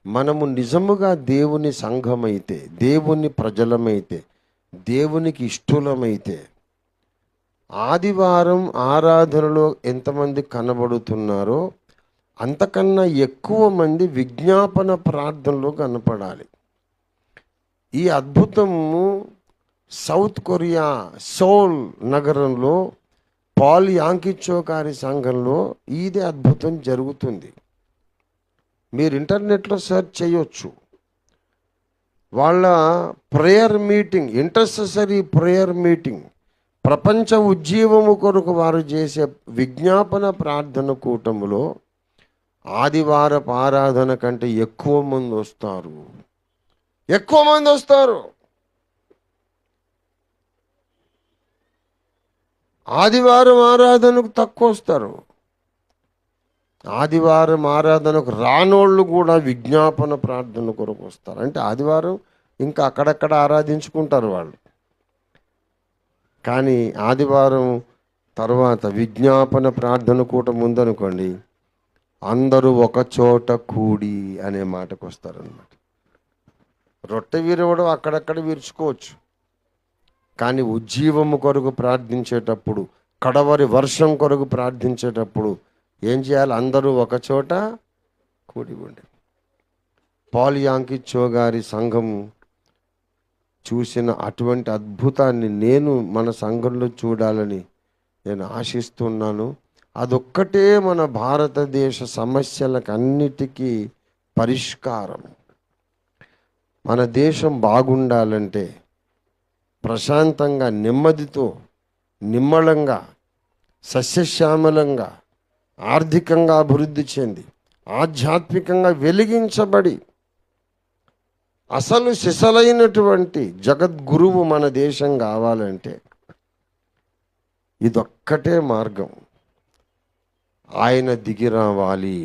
మనము నిజముగా దేవుని సంఘమైతే, దేవుని ప్రజలమైతే, దేవునికి ఇష్టలమైతే, ఆదివారం ఆరాధనలో ఎంతమంది కనబడుతున్నారో అంతకన్నా ఎక్కువ మంది విజ్ఞాపన ప్రార్థనలో కనపడాలి. ఈ అద్భుతము సౌత్ కొరియా సోల్ నగరంలో పాల్ యాంకిచో గారి సంఘంలో ఇదే అద్భుతం జరుగుతుంది. మీరు ఇంటర్నెట్లో సెర్చ్ చేయొచ్చు. వాళ్ళ prayer meeting, intercessory prayer meeting, ప్రపంచ ఉజ్జీవము కొరకు వారు చేసే విజ్ఞాపన ప్రార్థన కూటములో ఆదివారపు ఆరాధన కంటే ఎక్కువ మంది వస్తారు. ఆదివారం ఆరాధనకు తక్కువ వస్తారు. ఆదివారం ఆరాధనకు రానోళ్ళు కూడా విజ్ఞాపన ప్రార్థన కొరకు వస్తారు. అంటే ఆదివారం ఇంకా అక్కడక్కడ ఆరాధించుకుంటారు వాళ్ళు, కానీ ఆదివారం తర్వాత విజ్ఞాపన ప్రార్థన కూటం ఉందనుకోండి, అందరూ ఒక చోట కూడి అనే మాటకు వస్తారనమాట. రొట్టె విరవడం అక్కడక్కడ విరుచుకోవచ్చు, కానీ ఉజ్జీవము కొరకు ప్రార్థించేటప్పుడు, కడవరి వర్షం కొరకు ప్రార్థించేటప్పుడు ఏం చేయాలి? అందరూ ఒక చోట కూడి ఉండి. పాల్ యాంకిచో గారి సంఘం చూసిన అటువంటి అద్భుతాన్ని నేను మన సంఘంలో చూడాలని నేను ఆశిస్తున్నాను. అదొక్కటే మన భారతదేశ సమస్యలకు అన్నిటికీ పరిష్కారం. మన దేశం బాగుండాలంటే ప్రశాంతంగా, నెమ్మదితో, నిమ్మళంగా, సస్యశ్యామలంగా, ఆర్థికంగా అభివృద్ధి చెంది, ఆధ్యాత్మికంగా వెలిగించబడి అసలు సిసలైనటువంటి జగద్గురువు మన దేశం కావాలంటే ఇదొక్కటే మార్గం. ఆయన దిగి రావాలి.